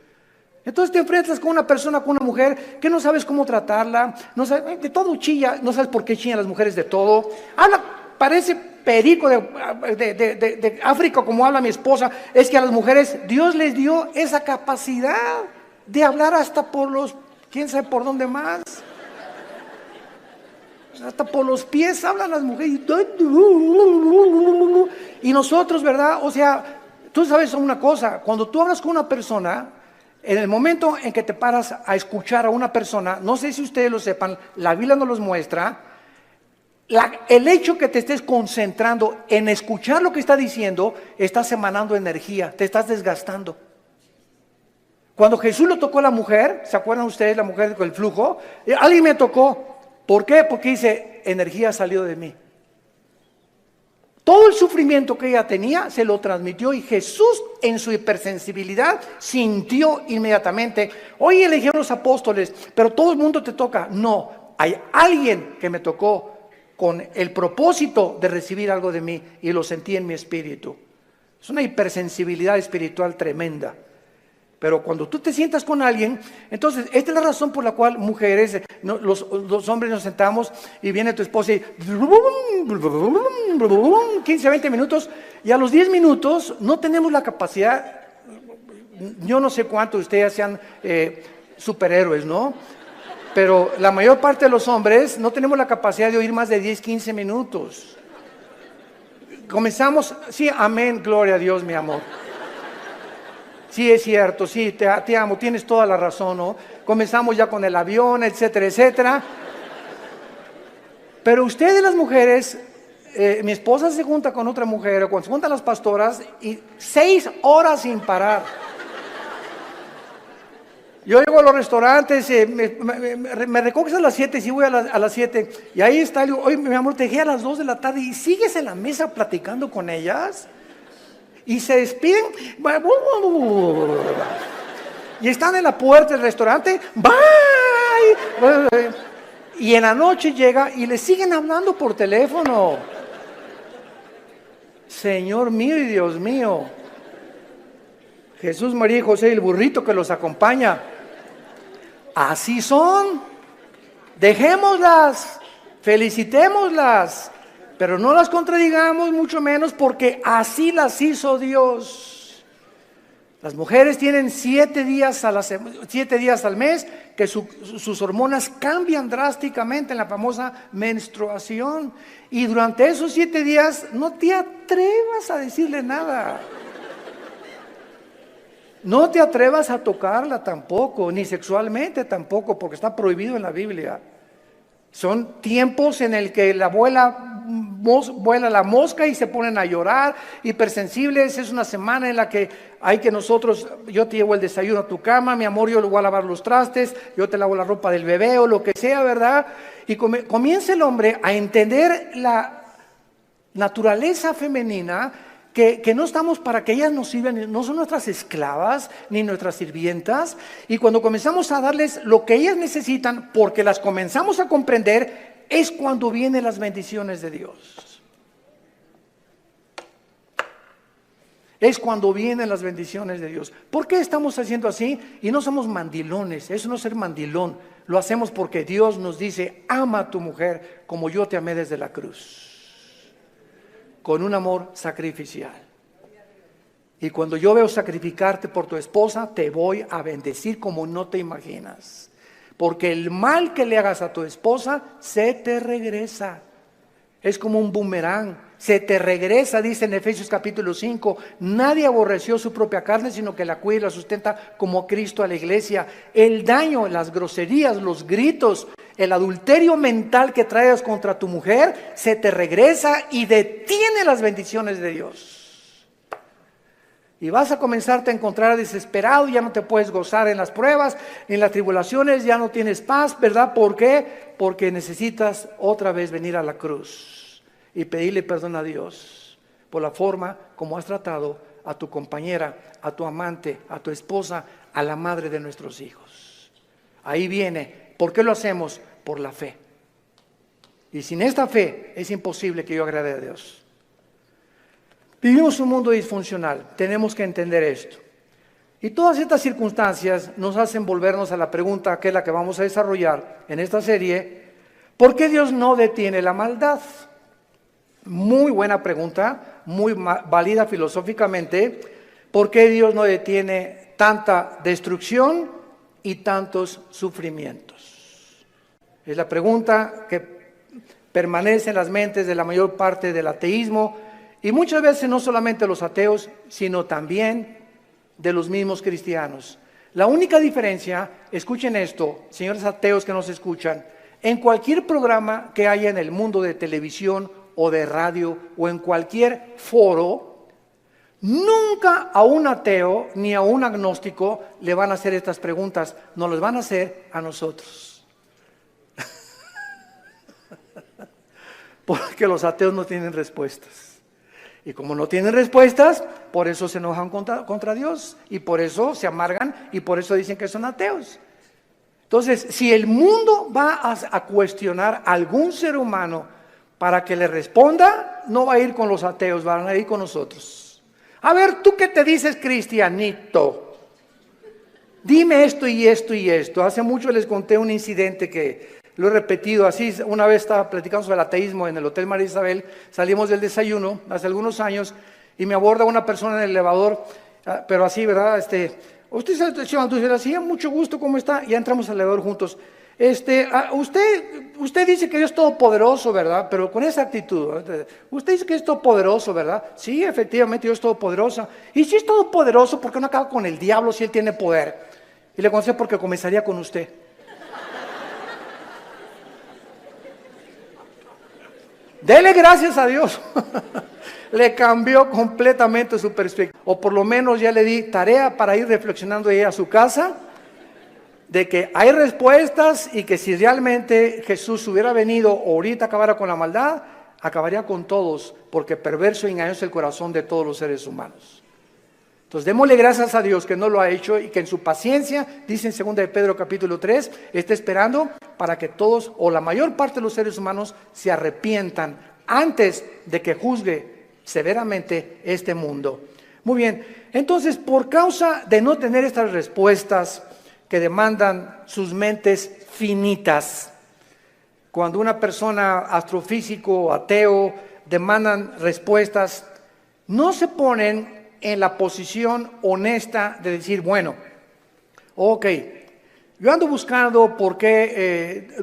Entonces te enfrentas con una persona, con una mujer, que no sabes cómo tratarla, no sabes, de todo chilla, no sabes por qué chillan las mujeres de todo. Habla, parece perico de África como habla mi esposa. Es que a las mujeres Dios les dio esa capacidad de hablar hasta por los, quién sabe por dónde más. Hasta por los pies hablan las mujeres. Y nosotros, ¿verdad? O sea, tú sabes una cosa. Cuando tú hablas con una persona, en el momento en que te paras a escuchar a una persona, no sé si ustedes lo sepan, la Biblia nos los muestra, el hecho que te estés concentrando en escuchar lo que está diciendo, estás emanando energía, te estás desgastando. Cuando Jesús lo tocó a la mujer, ¿se acuerdan ustedes la mujer con el flujo? Alguien me tocó. ¿Por qué? Porque dice, energía salió de mí. Todo el sufrimiento que ella tenía se lo transmitió y Jesús en su hipersensibilidad sintió inmediatamente. Hoy eligieron los apóstoles, pero todo el mundo te toca. No, hay alguien que me tocó con el propósito de recibir algo de mí y lo sentí en mi espíritu. Es una hipersensibilidad espiritual tremenda. Pero cuando tú te sientas con alguien, entonces esta es la razón por la cual mujeres, los hombres nos sentamos y viene tu esposa y 15, 20 minutos y a los 10 minutos no tenemos la capacidad, yo no sé cuántos de ustedes sean superhéroes, ¿no? Pero la mayor parte de los hombres no tenemos la capacidad de oír más de 10, 15 minutos. Comenzamos, sí, amén, gloria a Dios, mi amor. Sí, es cierto, sí, te amo, tienes toda la razón, ¿no? Comenzamos ya con el avión, etcétera, etcétera. Pero ustedes las mujeres, mi esposa se junta con otra mujer, o cuando se juntan las pastoras, y 6 horas sin parar. Yo llego a los restaurantes, me recoges a las 7, sí voy a las 7, y ahí está, digo, oye, mi amor, te dejé a las 2 de la tarde, y sigues en la mesa platicando con ellas, y se despiden, y están en la puerta del restaurante, bye, y en la noche llega, y le siguen hablando por teléfono. Señor mío y Dios mío, Jesús, María y José y el burrito que los acompaña, así son. Dejémoslas, felicitémoslas, pero no las contradigamos, mucho menos, porque así las hizo Dios. Las mujeres tienen 7 días al mes que sus hormonas cambian drásticamente en la famosa menstruación, y durante esos 7 días no te atrevas a decirle nada. No te atrevas a tocarla tampoco, ni sexualmente tampoco, porque está prohibido en la Biblia. Son tiempos en el que vuela la mosca y se ponen a llorar, hipersensibles. Es una semana en la que hay que yo te llevo el desayuno a tu cama, mi amor, yo le voy a lavar los trastes, yo te lavo la ropa del bebé o lo que sea, ¿verdad? Y comienza el hombre a entender la naturaleza femenina, que no estamos para que ellas nos sirvan, no son nuestras esclavas ni nuestras sirvientas, y cuando comenzamos a darles lo que ellas necesitan, porque las comenzamos a comprender, es cuando vienen las bendiciones de Dios. Es cuando vienen las bendiciones de Dios. ¿Por qué estamos haciendo así? Y no somos mandilones, eso no es ser mandilón, lo hacemos porque Dios nos dice, ama a tu mujer como yo te amé desde la cruz, con un amor sacrificial. Y cuando yo veo sacrificarte por tu esposa, te voy a bendecir como no te imaginas. Porque el mal que le hagas a tu esposa, se te regresa. Es como un boomerang, se te regresa, dice en Efesios capítulo 5, nadie aborreció su propia carne, sino que la cuida y la sustenta como Cristo a la iglesia. El daño, las groserías, los gritos, el adulterio mental que traes contra tu mujer, se te regresa y detiene las bendiciones de Dios. Y vas a comenzarte a encontrar desesperado, ya no te puedes gozar en las pruebas, en las tribulaciones, ya no tienes paz, ¿verdad? ¿Por qué? Porque necesitas otra vez venir a la cruz y pedirle perdón a Dios por la forma como has tratado a tu compañera, a tu amante, a tu esposa, a la madre de nuestros hijos. Ahí viene. ¿Por qué lo hacemos? Por la fe. Y sin esta fe es imposible que yo agrade a Dios. Vivimos un mundo disfuncional, tenemos que entender esto. Y todas estas circunstancias nos hacen volvernos a la pregunta, que es la que vamos a desarrollar en esta serie: ¿por qué Dios no detiene la maldad? Muy buena pregunta, muy válida filosóficamente. ¿Por qué Dios no detiene tanta destrucción y tantos sufrimientos? Es la pregunta que permanece en las mentes de la mayor parte del ateísmo, y muchas veces no solamente los ateos, sino también de los mismos cristianos. La única diferencia, escuchen esto, señores ateos que nos escuchan, en cualquier programa que haya en el mundo de televisión o de radio o en cualquier foro, nunca a un ateo ni a un agnóstico le van a hacer estas preguntas, nos las van a hacer a nosotros. Porque los ateos no tienen respuestas. Y como no tienen respuestas, por eso se enojan contra Dios, y por eso se amargan, y por eso dicen que son ateos. Entonces, si el mundo va a cuestionar a algún ser humano para que le responda, no va a ir con los ateos, van a ir con nosotros. A ver, ¿tú qué te dices, cristianito? Dime esto y esto y esto. Hace mucho les conté un incidente que lo he repetido así. Una vez estaba platicando sobre el ateísmo en el Hotel María Isabel, salimos del desayuno hace algunos años y me aborda una persona en el elevador, pero así, ¿verdad? Usted es el señor Altuve, así, mucho gusto, ¿cómo está? Ya entramos al elevador juntos. Usted dice que Dios es todopoderoso, ¿verdad? Pero con esa actitud, ¿verdad? Usted dice que es todopoderoso, ¿verdad? Sí, efectivamente, Dios es todopoderoso. Y si es todopoderoso, ¿por qué no acaba con el diablo si él tiene poder? Y le contesté: porque comenzaría con usted. Dele gracias a Dios. Le cambió completamente su perspectiva. O por lo menos ya le di tarea para ir reflexionando ahí a su casa. de que hay respuestas y que si realmente Jesús hubiera venido o ahorita acabara con la maldad, acabaría con todos, porque perverso y engañoso es el corazón de todos los seres humanos. Entonces démosle gracias a Dios que no lo ha hecho y que en su paciencia, dice en 2 de Pedro capítulo 3, está esperando para que todos o la mayor parte de los seres humanos se arrepientan antes de que juzgue severamente este mundo. Muy bien, entonces por causa de no tener estas respuestas que demandan sus mentes finitas, cuando una persona astrofísico o ateo demandan respuestas, no se ponen en la posición honesta de decir, bueno, ok, yo ando buscando por qué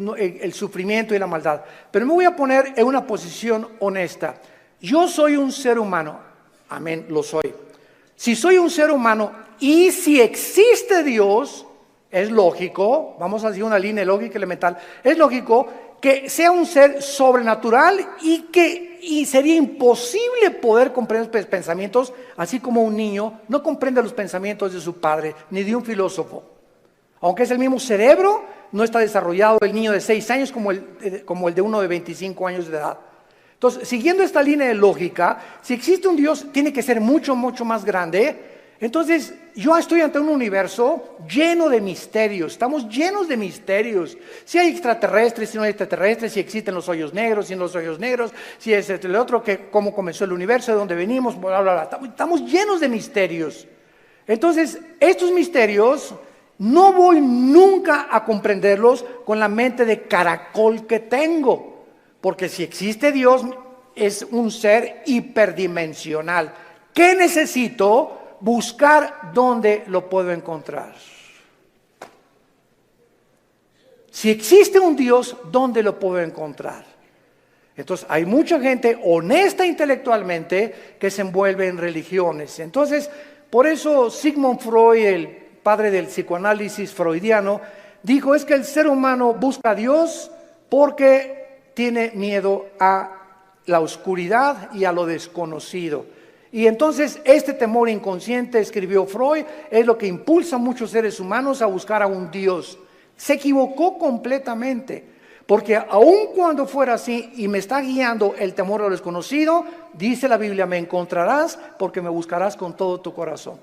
el sufrimiento y la maldad, pero me voy a poner en una posición honesta. Yo soy un ser humano, amén, lo soy. Si soy un ser humano y si existe Dios, es lógico, vamos a decir una línea lógica elemental, es lógico que sea un ser sobrenatural y sería imposible poder comprender los pensamientos, así como un niño no comprende los pensamientos de su padre, ni de un filósofo. Aunque es el mismo cerebro, no está desarrollado el niño de 6 años como el de uno de 25 años de edad. Entonces, siguiendo esta línea de lógica, si existe un Dios, tiene que ser mucho, mucho más grande. Entonces, yo estoy ante un universo lleno de misterios, estamos llenos de misterios. Si hay extraterrestres, si no hay extraterrestres, si existen los hoyos negros, si no los hoyos negros, si es el otro, que cómo comenzó el universo, de dónde venimos, bla, bla, bla. Estamos llenos de misterios. Entonces, estos misterios no voy nunca a comprenderlos con la mente de caracol que tengo, porque si existe Dios, es un ser hiperdimensional. ¿Qué necesito? Buscar dónde lo puedo encontrar. Si existe un Dios, ¿dónde lo puedo encontrar? Entonces hay mucha gente honesta intelectualmente que se envuelve en religiones. Entonces, por eso Sigmund Freud, el padre del psicoanálisis freudiano, dijo es que el ser humano busca a Dios porque tiene miedo a la oscuridad y a lo desconocido. Y entonces este temor inconsciente, escribió Freud, es lo que impulsa a muchos seres humanos a buscar a un Dios. Se equivocó completamente, porque aun cuando fuera así y me está guiando el temor a lo desconocido, dice la Biblia, me encontrarás porque me buscarás con todo tu corazón.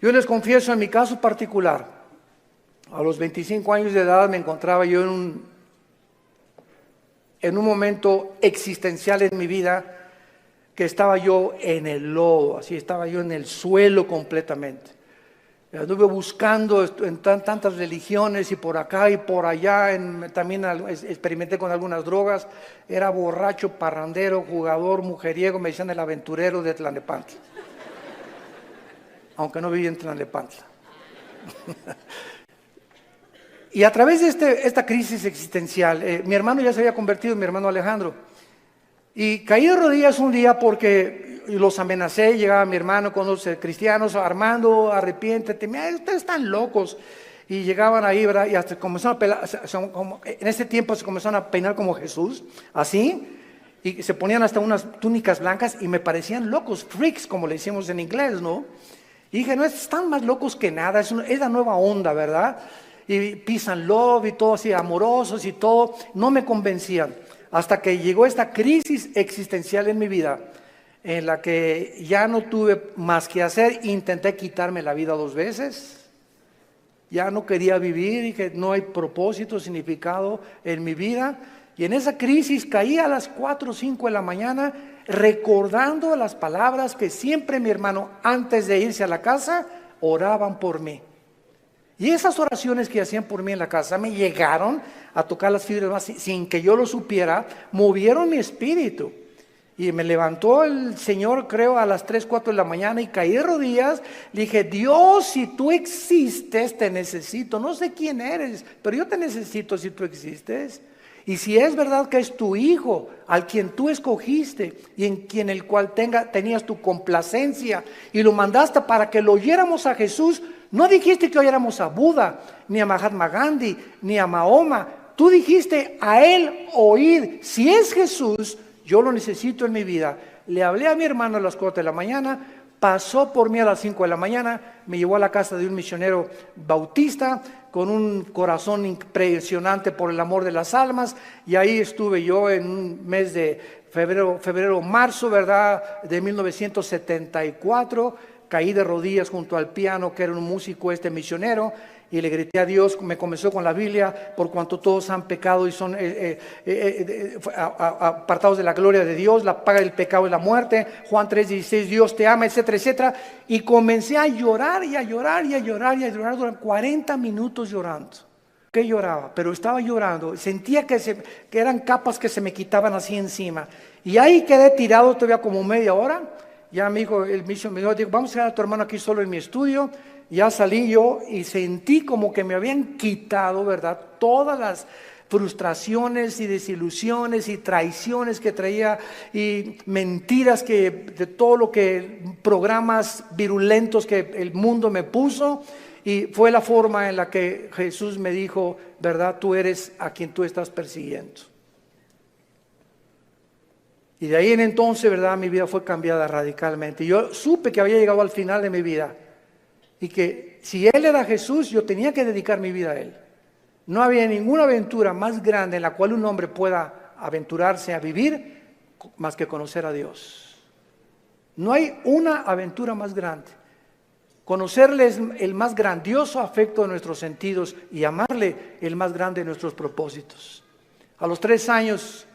Yo les confieso en mi caso particular, a los 25 años de edad me encontraba yo en un momento existencial en mi vida, que estaba yo en el lodo, así estaba yo en el suelo completamente. Anduve buscando en tantas religiones y por acá y por allá, también experimenté con algunas drogas, era borracho, parrandero, jugador, mujeriego, me decían el aventurero de Tlalnepantla, aunque no vivía en Tlalnepantla. Y a través de esta crisis existencial, mi hermano ya se había convertido, mi hermano Alejandro, y caí de rodillas un día porque los amenacé, llegaba mi hermano con los cristianos, Armando, arrepiéntete, ustedes están locos, y llegaban ahí, ¿verdad? Y hasta comenzaron a pelar, en ese tiempo se comenzaron a peinar como Jesús, así, y se ponían hasta unas túnicas blancas y me parecían locos, freaks, como le decimos en inglés, ¿no? Y dije, no, están más locos que nada, es la nueva onda, ¿verdad? Y peace and love y todo así, amorosos y todo, no me convencían. Hasta que llegó esta crisis existencial en mi vida, en la que ya no tuve más que hacer, intenté quitarme la vida 2 veces, ya no quería vivir, dije, no hay propósito, significado en mi vida, y en esa crisis caí a las 4 o 5 de la mañana, recordando las palabras que siempre mi hermano, antes de irse a la casa, oraban por mí. Y esas oraciones que hacían por mí en la casa me llegaron a tocar las fibras más sin que yo lo supiera, movieron mi espíritu. Y me levantó el Señor, creo, a las 3, 4 de la mañana y caí de rodillas. Le dije, Dios, si tú existes, te necesito. No sé quién eres, pero yo te necesito si tú existes. Y si es verdad que es tu Hijo, al quien tú escogiste y en quien el cual tenías tu complacencia y lo mandaste para que lo oyéramos a Jesús, no dijiste que oyéramos a Buda, ni a Mahatma Gandhi, ni a Mahoma. Tú dijiste a él oír. Si es Jesús, yo lo necesito en mi vida. Le hablé a mi hermano a las 4 de la mañana, pasó por mí a las 5 de la mañana, me llevó a la casa de un misionero bautista con un corazón impresionante por el amor de las almas, y ahí estuve yo en un mes de marzo, ¿verdad?, de 1974, caí de rodillas junto al piano, que era un músico misionero, y le grité a Dios, me comenzó con la Biblia, por cuanto todos han pecado y son apartados de la gloria de Dios, la paga del pecado es la muerte, Juan 3:16, Dios te ama, etcétera, etcétera, y comencé a llorar y a llorar y a llorar y a llorar durante 40 minutos llorando. Que lloraba, pero estaba llorando, sentía que eran capas que se me quitaban así encima, y ahí quedé tirado todavía como media hora. Ya me dijo, el misionero me dijo, vamos a dejar a tu hermano aquí solo en mi estudio. Ya salí yo y sentí como que me habían quitado, ¿verdad?, todas las frustraciones y desilusiones y traiciones que traía y mentiras de todo lo que, programas virulentos que el mundo me puso. Y fue la forma en la que Jesús me dijo, ¿verdad?, tú eres a quien tú estás persiguiendo. Y de ahí en entonces, ¿verdad?, mi vida fue cambiada radicalmente. Yo supe que había llegado al final de mi vida y que si Él era Jesús, yo tenía que dedicar mi vida a Él. No había ninguna aventura más grande en la cual un hombre pueda aventurarse a vivir más que conocer a Dios. No hay una aventura más grande. Conocerle es el más grandioso afecto de nuestros sentidos y amarle el más grande de nuestros propósitos. A los 3 años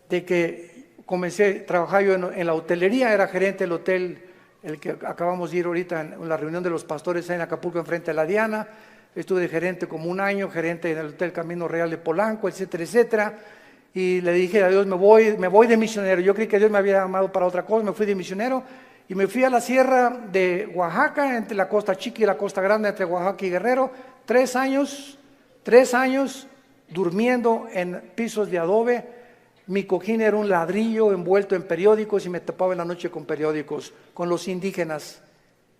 de que comencé a trabajar yo en la hotelería, era gerente del hotel, el que acabamos de ir ahorita en la reunión de los pastores en Acapulco, enfrente de la Diana. Estuve de gerente como 1 año, gerente en el Hotel Camino Real de Polanco, etcétera, etcétera. Y le dije a Dios, me voy de misionero. Yo creí que Dios me había llamado para otra cosa, me fui de misionero y me fui a la sierra de Oaxaca, entre la costa chica y la costa grande, entre Oaxaca y Guerrero. 3 años durmiendo en pisos de adobe. Mi cojín era un ladrillo envuelto en periódicos y me tapaba en la noche con periódicos, con los indígenas.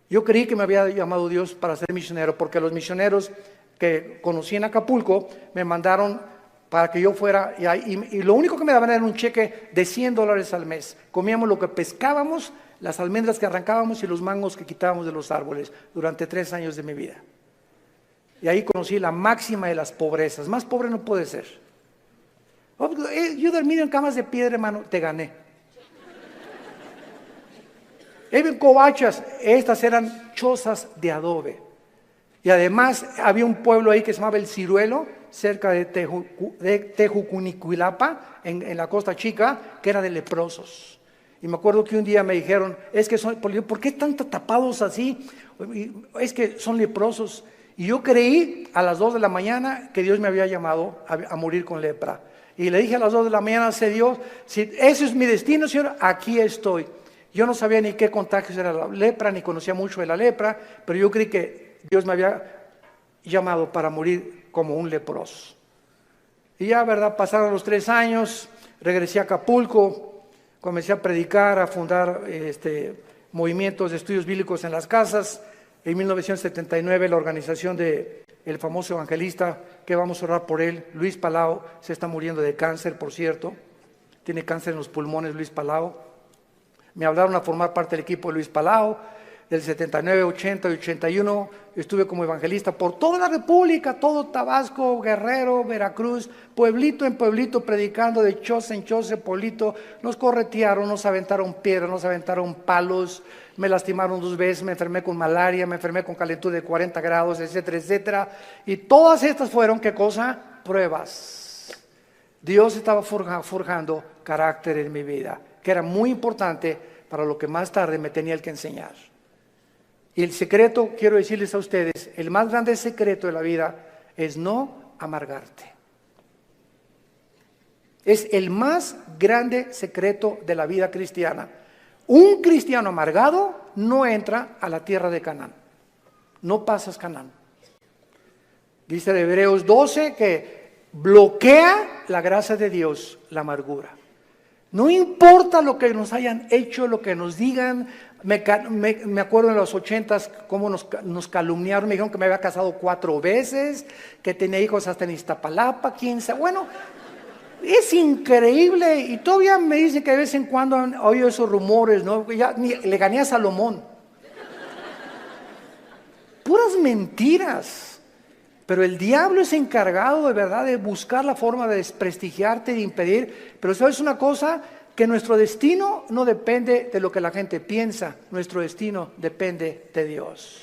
Yo creí que me había llamado Dios para ser misionero, porque los misioneros que conocí en Acapulco me mandaron para que yo fuera, y lo único que me daban era un cheque de $100 al mes. Comíamos lo que pescábamos, las almendras que arrancábamos y los mangos que quitábamos de los árboles durante 3 años de mi vida. Y ahí conocí la máxima de las pobrezas. Más pobre no puede ser. Yo dormido en camas de piedra, hermano, te gané. En covachas, estas eran chozas de adobe. Y además había un pueblo ahí que se llamaba El Ciruelo, cerca de Tejucunicuilapa, en la Costa Chica, que era de leprosos. Y me acuerdo que un día me dijeron, ¿por qué están tapados así? Es que son leprosos. Y yo creí a las 2 de la mañana que Dios me había llamado a morir con lepra. Y le dije a las 2 de la mañana, Dios, si ese es mi destino, Señor, aquí estoy. Yo no sabía ni qué contagios era la lepra, ni conocía mucho de la lepra, pero yo creí que Dios me había llamado para morir como un leproso. Y ya, ¿verdad? Pasaron los 3 años, regresé a Acapulco, comencé a predicar, a fundar movimientos de estudios bíblicos en las casas. En 1979 la organización del famoso evangelista, que vamos a orar por él, Luis Palau, se está muriendo de cáncer, por cierto. Tiene cáncer en los pulmones, Luis Palau. Me hablaron a formar parte del equipo de Luis Palau. Del 79, 80 y 81 estuve como evangelista por toda la República, todo Tabasco, Guerrero, Veracruz, pueblito en pueblito, predicando de choza en choza, pueblito. Nos corretearon, nos aventaron piedras, nos aventaron palos, me lastimaron 2 veces, me enfermé con malaria, me enfermé con calentura de 40 grados, etcétera, etcétera. Y todas estas fueron, ¿qué cosa? Pruebas. Dios estaba forjando carácter en mi vida, que era muy importante para lo que más tarde me tenía que enseñar. Y el secreto, quiero decirles a ustedes, el más grande secreto de la vida es no amargarte. Es el más grande secreto de la vida cristiana. Un cristiano amargado no entra a la tierra de Canaán. No pasas Canaán. Dice de Hebreos 12 que bloquea la gracia de Dios, la amargura. No importa lo que nos hayan hecho, lo que nos digan. Me acuerdo en los 80s cómo nos calumniaron. Me dijeron que me había casado 4 veces, que tenía hijos hasta en Iztapalapa, 15. Bueno, Es increíble, y todavía me dicen que de vez en cuando han oído esos rumores, ¿no? Ya le gané a Salomón. Puras mentiras. Pero el diablo es encargado de verdad de buscar la forma de desprestigiarte, de impedir. Pero ¿sabes una cosa? Que nuestro destino no depende de lo que la gente piensa, nuestro destino depende de Dios.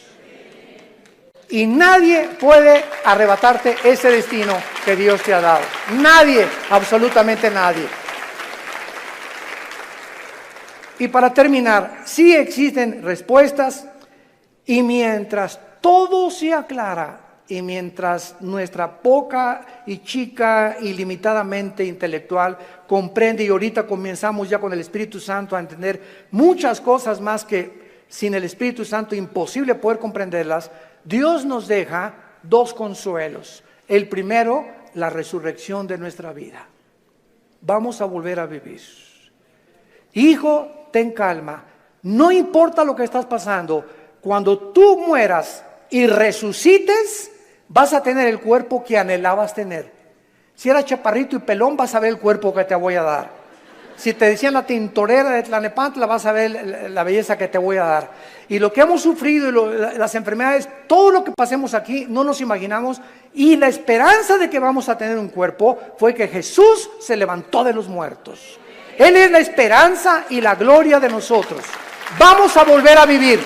Y nadie puede arrebatarte ese destino que Dios te ha dado. Nadie, absolutamente nadie. Y para terminar, sí existen respuestas, y mientras todo se aclara, y mientras nuestra poca y chica y limitadamente intelectual comprende, y ahorita comenzamos ya con el Espíritu Santo a entender muchas cosas más que sin el Espíritu Santo imposible poder comprenderlas, Dios nos deja dos consuelos. El primero, la resurrección de nuestra vida. Vamos a volver a vivir. Hijo, ten calma. No importa lo que estás pasando. Cuando tú mueras y resucites, vas a tener el cuerpo que anhelabas tener. Si eras chaparrito y pelón, vas a ver el cuerpo que te voy a dar. Si te decían la tintorera de Tlalnepantla, vas a ver la belleza que te voy a dar. Y lo que hemos sufrido, las enfermedades, todo lo que pasemos aquí, no nos imaginamos. Y la esperanza de que vamos a tener un cuerpo fue que Jesús se levantó de los muertos. Él es la esperanza y la gloria de nosotros. Vamos a volver a vivir.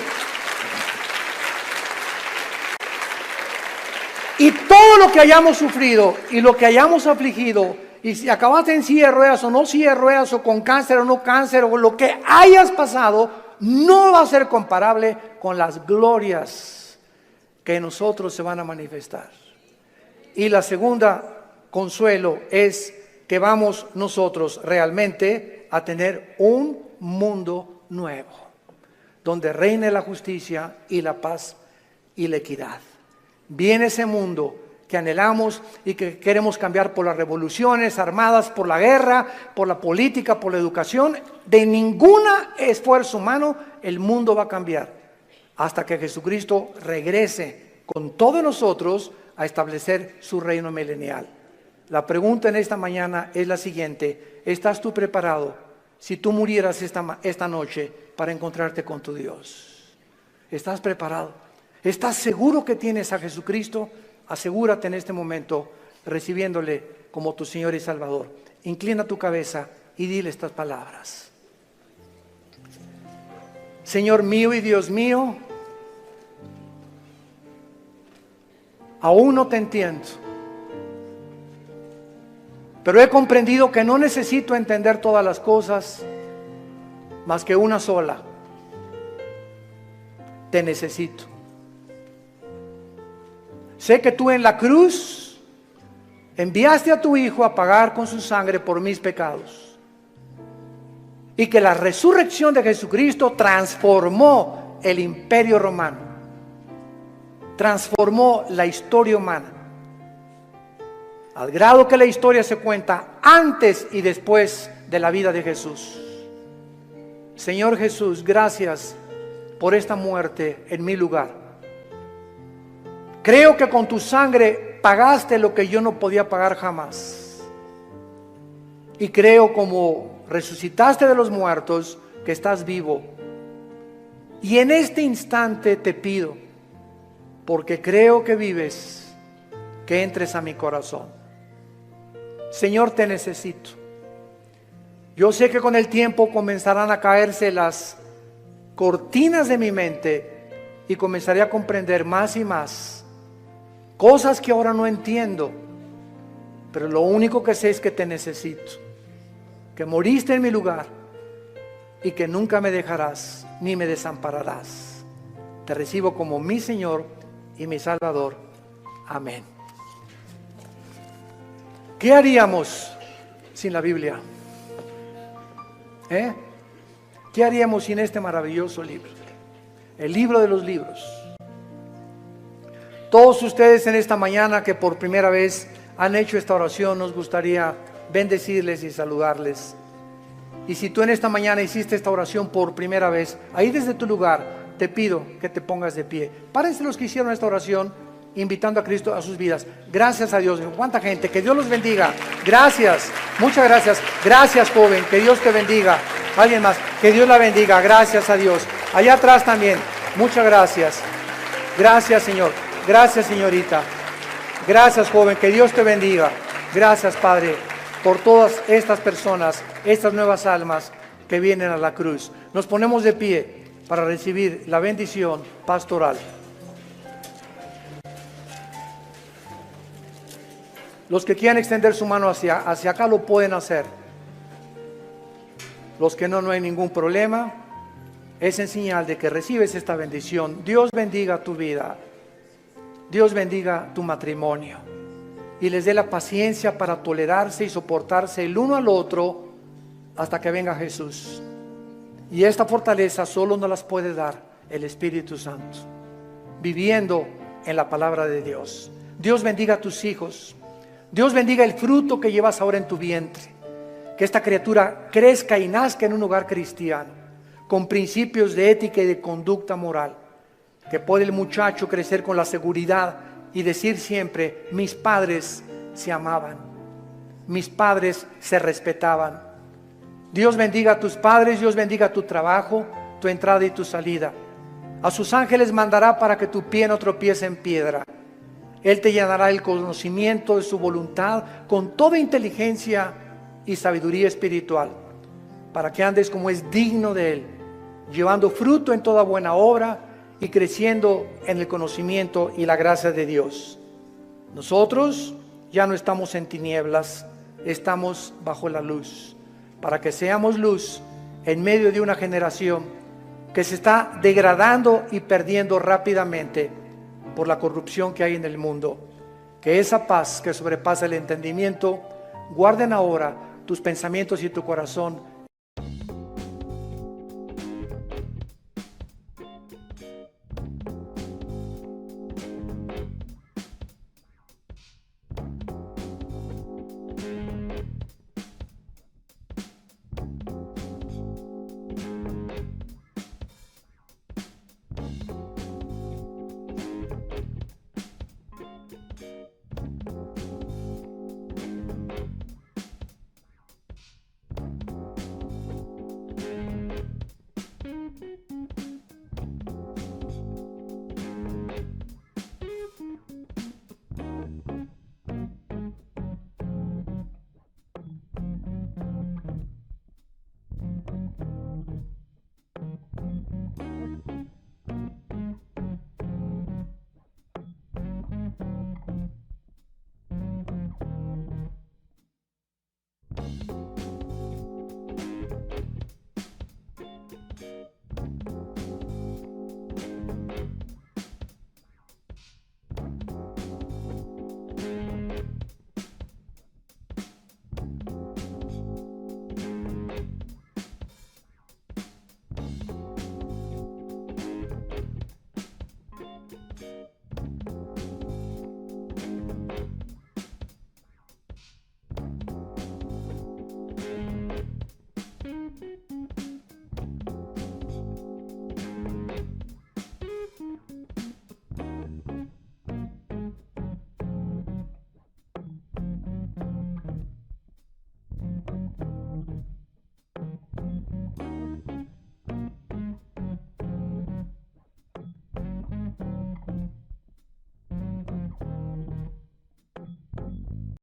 Y todo lo que hayamos sufrido y lo que hayamos afligido, y si acabaste en silla de ruedas o no silla de ruedas, o con cáncer o no cáncer, o lo que hayas pasado, no va a ser comparable con las glorias que en nosotros se van a manifestar. Y la segunda consuelo es que vamos nosotros realmente a tener un mundo nuevo, donde reine la justicia y la paz y la equidad. Viene ese mundo que anhelamos y que queremos cambiar por las revoluciones armadas, por la guerra, por la política, por la educación. De ningún esfuerzo humano el mundo va a cambiar hasta que Jesucristo regrese con todos nosotros a establecer su reino milenial. La pregunta en esta mañana es la siguiente: ¿estás tú preparado si tú murieras esta noche para encontrarte con tu Dios? ¿Estás preparado? ¿Estás seguro que tienes a Jesucristo? Asegúrate en este momento recibiéndole como tu Señor y Salvador. Inclina tu cabeza y dile estas palabras. Señor mío y Dios mío, aún no te entiendo, pero he comprendido que no necesito entender todas las cosas, más que una sola: te necesito. Sé que tú en la cruz enviaste a tu Hijo a pagar con su sangre por mis pecados, y que la resurrección de Jesucristo transformó el imperio romano, transformó la historia humana, al grado que la historia se cuenta antes y después de la vida de Jesús. Señor Jesús, gracias por esta muerte en mi lugar. Creo que con tu sangre pagaste lo que yo no podía pagar jamás. Y creo, como resucitaste de los muertos, que estás vivo. Y en este instante te pido, porque creo que vives, que entres a mi corazón. Señor, te necesito. Yo sé que con el tiempo comenzarán a caerse las cortinas de mi mente y comenzaré a comprender más y más cosas que ahora no entiendo, pero lo único que sé es que te necesito, que moriste en mi lugar y que nunca me dejarás ni me desampararás. Te recibo como mi Señor y mi Salvador. Amén. ¿Qué haríamos sin la Biblia? ¿Qué haríamos sin este maravilloso libro? El libro de los libros. Todos ustedes en esta mañana que por primera vez han hecho esta oración, nos gustaría bendecirles y saludarles. Y si tú en esta mañana hiciste esta oración por primera vez, ahí desde tu lugar te pido que te pongas de pie. Párense los que hicieron esta oración invitando a Cristo a sus vidas. Gracias a Dios. ¿Cuánta gente? Que Dios los bendiga. Gracias. Muchas gracias. Gracias, joven. Que Dios te bendiga. Alguien más. Que Dios la bendiga. Gracias a Dios. Allá atrás también. Muchas gracias. Gracias, Señor. Gracias, señorita. Gracias, joven. Que Dios te bendiga. Gracias, Padre, por todas estas personas, estas nuevas almas que vienen a la cruz. Nos ponemos de pie para recibir la bendición pastoral. Los que quieran extender su mano hacia acá lo pueden hacer. Los que no, no hay ningún problema. Es en señal de que recibes esta bendición. Dios bendiga tu vida. Dios bendiga tu matrimonio. Y les dé la paciencia para tolerarse y soportarse el uno al otro hasta que venga Jesús. Y esta fortaleza solo nos las puede dar el Espíritu Santo, viviendo en la palabra de Dios. Dios bendiga a tus hijos. Dios bendiga el fruto que llevas ahora en tu vientre. Que esta criatura crezca y nazca en un hogar cristiano, con principios de ética y de conducta moral. Que pueda el muchacho crecer con la seguridad y decir siempre: mis padres se amaban, mis padres se respetaban. Dios bendiga a tus padres, Dios bendiga tu trabajo, tu entrada y tu salida. A sus ángeles mandará para que tu pie no tropiece en piedra. Él te llenará el conocimiento de su voluntad con toda inteligencia y sabiduría espiritual, para que andes como es digno de Él, llevando fruto en toda buena obra y creciendo en el conocimiento y la gracia de Dios. Nosotros ya no estamos en tinieblas, estamos bajo la luz, para que seamos luz en medio de una generación que se está degradando y perdiendo rápidamente por la corrupción que hay en el mundo. Que esa paz que sobrepasa el entendimiento guarden ahora tus pensamientos y tu corazón.